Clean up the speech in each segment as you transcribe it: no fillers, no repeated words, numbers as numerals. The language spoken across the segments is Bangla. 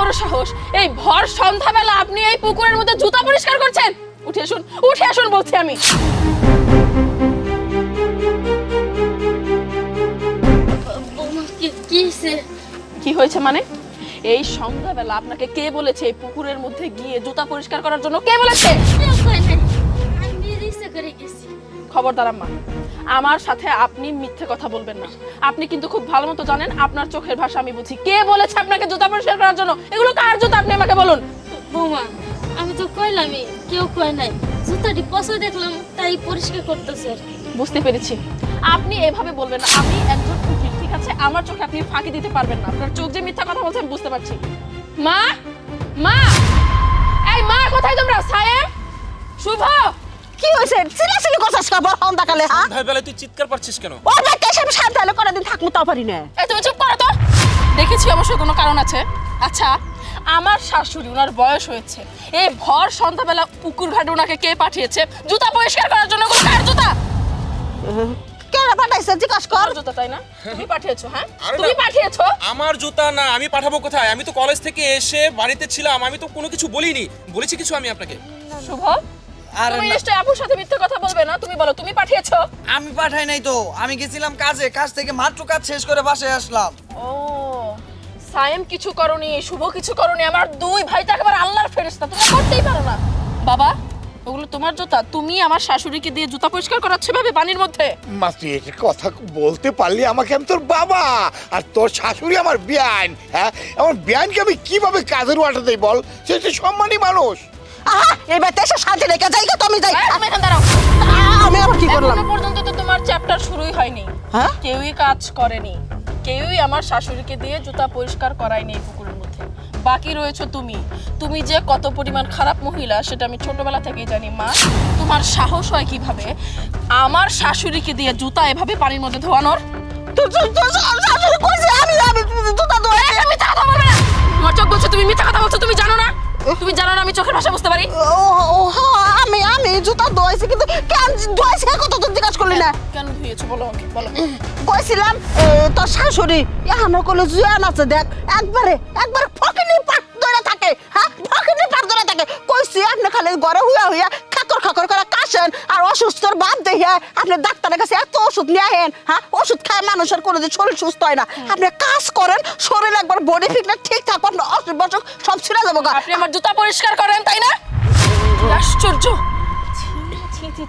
বড় সাহস, এই ভর সন্ধ্যাবেলা আপনি এই পুকুরের মধ্যে জুতা পরিষ্কার করছেন? উঠে আসুন বলছি আমি। কি হয়েছে মানে? এই সন্ধ্যাবেলা আপনাকে কে বলেছে এই পুকুরের মধ্যে গিয়ে জুতা পরিষ্কার করার জন্য? কে বলেছে? খবরদার আম্মা, আমার সাথে আপনি মিথ্যে কথা বলবেন না। আপনি কিন্তু খুব ভালো মতো জানেন, আপনার চোখের ভাষা আমি বুঝি। কে বলেছে আপনাকে জুতা পরিষ্কার করার জন্য? এগুলো কার জুতা আপনি আমাকে বলুন। বৌমা, আমি তো কইলামই, কেউ কয় নাই। জুতাটি পছন্দ দেখলাম তাই পরিষ্কার করতেছে। বুঝতে পেরেছি, আপনি এভাবে বলবেন না। আমি একজন উকিল, ঠিক আছে? আমার চোখে আপনি ফাঁকি দিতে পারবেন না। আপনার চোখ যে মিথ্যা কথা বলছে আমি বুঝতে পারছি। মা, মা, এই মা, কোথায় তোমরা? সায়েম, শুভ, কি হইছে? চিল্লাচিল্লি করছস কেন সন্ধ্যাকালে? হ্যাঁ, সন্ধ্যাবেলায় তুই চিৎকার করছিস কেন? ও দেখে আমি সান্তালে করে দিন থাকমু তাও পারি না। এই তুমি চুপ করো তো। দেখেছি অবশ্য কোনো কারণ আছে। আচ্ছা, আমার শাশুড়ি, ওনার বয়স হয়েছে, এই ভর সন্ধ্যাবেলা পুকুর ঘাটে ওনাকে কে পাঠিয়েছে জুতা পরিষ্কার করার জন্য? কোনো কার জুতা? কেন পাঠাইছে জিজ্ঞাসা কর। জুতা, তাই না? তুমি পাঠিয়েছো? হ্যাঁ, তুমি পাঠিয়েছো। আমার জুতা না, আমি পাঠাবো কোথায়? আমি তো কলেজ থেকে এসে বাড়িতে ছিলাম, আমি তো কোনো কিছু বলিনি। বলেছি কিছু আমি আপনাকে? শুভ, তুমি নিশ্চয়ই আপুর সাথে মিথ্যে কথা বলবে না। তুমি বলো, তুমি পাঠিয়েছো? আমি পাঠাই নাই তো, আমি গেছিলাম কাজে, কাজ থেকে মাত্র কাজ শেষ করে বাসায় আসলাম। ও, সায়েম কিছু করনি, শুভ কিছু করনি, আমার দুই ভাই তো একেবারে আল্লাহর ফেরেশতা, তুমি করতেই পারো না। বাবা, ওগুলো তোমার জুতা? তুমি আমার শাশুড়িকে দিয়ে জুতা পরিষ্কার করাচ্ছ ভাবে পানির মধ্যে? মা, তুই এটা কথা বলতে পারলি আমাকে? আমি তোর বাবা, আর তোর শাশুড়ি আমার বিয়ান। হ্যাঁ, আমার বিয়ানকে আমি কিভাবে কাজের ওয়াটা দেই বল? সে তো সম্মানী মানুষ। আহা, এবার দেশে শান্তি রেখে যাই গো, তুমি যাই। তুমি এখানে দাঁড়াও। আমি আবার কি করলাম? এখনো পর্যন্ত তো তোমার চ্যাপ্টার শুরুই হয়নি। হ্যাঁ, কেউই কাজ করেনি, কেউই আমার শাশুড়িকে দিয়ে জুতা পরিষ্কার করায়নি এই পুকুরের মধ্যে। বাকি রয়েছে তুমি। তুমি যে কত পরিমাণ খারাপ মহিলা সেটা আমি ছোটবেলা থেকেই জানি। মা, তোমার সাহস হয় কিভাবে আমার শাশুড়িকে দিয়ে জুতা এভাবে পানির মধ্যে ধোয়ানোর? শাশুড়ি কইছে আমি জুতা ধোয়াই। আমি মিথ্যা কথা বলবো না। তোমার চোখ বলছে তুমি মিথ্যা কথা বলছো। তুমি জানো না? তুমি জানো না আমি চোখের ভাষা বুঝতে পারি? আমি জুতা ধোয়াইছি, কিন্তু কেন ধোয়াইছি কত তো জিজ্ঞাসা করলি না? কেন ধুয়েছো বলো আমাকে, বলো। কইছিলাম তোর শাশুড়ি এখনো কলে জুয়ান আছে, দেখ একবারে ফকিনি পাট ধরে থাকে। হ্যাঁ, ফকিনি পাট ধরে থাকে। কইছি আপনি খালি ঘরে হুইয়া খাকর করে কাশেন, আর অসুস্থর বাদ দেখিয়া আপনি ডাক্তারের কাছে এত ওষুধ নিয়ে আহেন। হ্যাঁ, ওষুধ খায় মানুষের কোনোদিন শরীর সুস্থ হয় না। আপনি কাজ করেন, শরীর একবার বডি ফিটনেস ঠিক থাকবে, আপনার অসুখ বসুখ সব ছিঁড়ে যাবো। আপনি আমার জুতা পরিষ্কার করেন, তাই না? আশ্চর্য।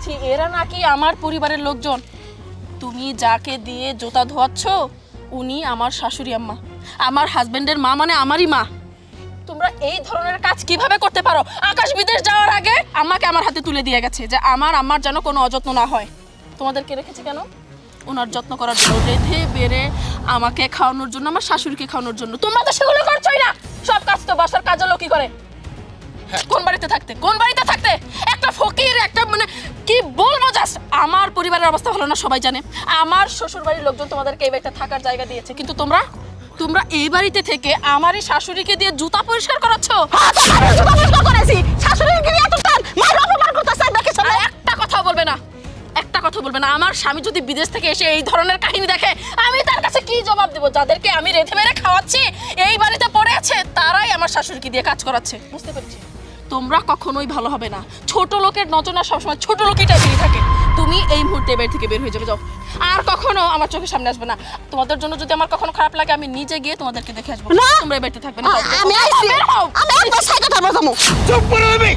ছি, এরা নাকি আমার পরিবারের লোকজন। তুমি যাকে দিয়ে জুতা ধোয়াচ্ছ উনি আমার শাশুড়ি আম্মা, আমার হাজবেন্ডের মা, মানে আমারই মা। তোমরা এই ধরনের কাজ কিভাবে করতে পারো? আকাশ বিদেশ যাওয়ার আগে আমাকে আমার হাতে তুলে দিয়ে গেছে যে আমার যেন কোনো অযত্ন না হয়। তোমাদেরকে রেখেছে কেন? ওনার যত্ন করার জন্য, রেধে বেড়ে আমাকে খাওয়ানোর জন্য, আমার শাশুড়িকে খাওয়ানোর জন্য। তোমরা তো সেগুলো করছোই না। সব কাজ তো বাসার কাজের লোকই করে। কোন বাড়িতে থাকতে একটা ফকির, একটা মানে কি বলবো, জাস্ট আমার পরিবারের অবস্থা ভালো না সবাই জানে। আমার শ্বশুর বাড়ির লোকজন তোমাদেরকে এই বাড়িতে থাকার জায়গা দিয়েছে, কিন্তু তোমরা এই বাড়িতে থেকে আমারই শাশুড়িকে দিয়ে জুতা পরিষ্কার করাচ্ছ। একটা কথা বলবে না। আমার স্বামী যদি বিদেশ থেকে এসে এই ধরনের কাহিনী দেখে, আমি তার কাছে কি জবাব দেবো? যাদেরকে আমি রেঁধে মেরে খাওয়াচ্ছি এই বাড়িতে পড়ে আছে, তারাই আমার শাশুড়িকে দিয়ে কাজ করাচ্ছে। বুঝতে পেরেছি? তোমরা কখনোই ভালো হবে না। ছোট লোকের নজর না সবসময় ছোট লোকই টাইপেরই থাকে। তুমি এই মুহূর্তে বাড়ি থেকে বের হয়ে যাবে, যাও। আর কখনো আমার চোখের সামনে আসবে না। তোমাদের জন্য যদি আমার কখনো খারাপ লাগে আমি নিজে গিয়ে তোমাদেরকে দেখে আসবো। তোমরা এই বাড়িতে থাকবে না। আমি আইছি, আমি একবার সাইকেল ধরবো যাবো। চুপ করে তুমি।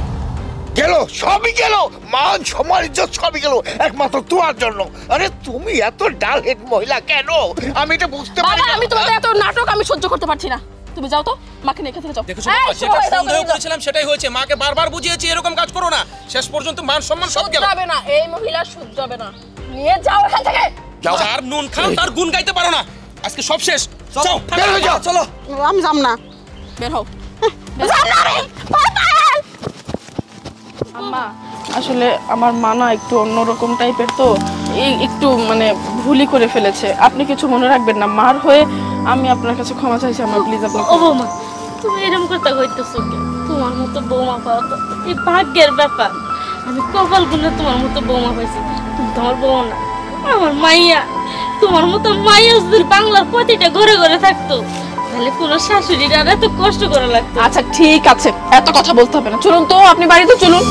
গেল, সবই গেল, মান সম্মান ইজ্জত সবই গেল একমাত্র তোমার জন্য। আরে তুমি এত ডাল হেড মহিলা কেন? আমি এটা বুঝতে পারি না। আমি তোমাদের এত নাটক আমি সহ্য করতে পারছি না। তুমি যাও তো, মাকে নিয়ে থেকে যাও। দেখো যেটা সন্দেহ করেছিলাম সেটাই হয়েছে। মাকে বারবার বুঝিয়েছি এরকম কাজ করো না, শেষ পর্যন্ত মান সম্মান সব গেল। যাবে না, এই মহিলা শুদ্ধ হবে না। নিয়ে যাও এখান থেকে। যাও। আর নুন খাও তার গুণ গাইতে পারো না। আজকে সব শেষ। যাও, বের হয়ে যাও। চলো। আমি যাব না। বের হও। আম্মা, আসলে আমার মা না একটু অন্যরকম টাইপের, তো একটু মানে ভুলই করে ফেলেছে। আপনি কিছু মনে রাখবেন না। মার হয়ে আমি আপনার কাছে ক্ষমা চাইছি। আমার প্লিজ আপনাকে। ও বৌমা, তুমি এরকম কথা কইতেছো কেন? তোমার মতো বৌমা পাওয়া তো এই ভাগ্যের ব্যাপার। আমি কপাল গুনে তোমার মতো বৌমা পাইছি। তুমি তোমার বউ না, আমার মাইয়া। তোমার মতো মাইয়া যদি বাংলার প্রতিটা ঘরে ঘরে থাকতো তাহলে কোনো শাশুড়ির আর এত কষ্ট করা লাগতো। আচ্ছা ঠিক আছে, এত কথা বলতে হবে না, চলুন তো আপনি বাড়িতে চলুন।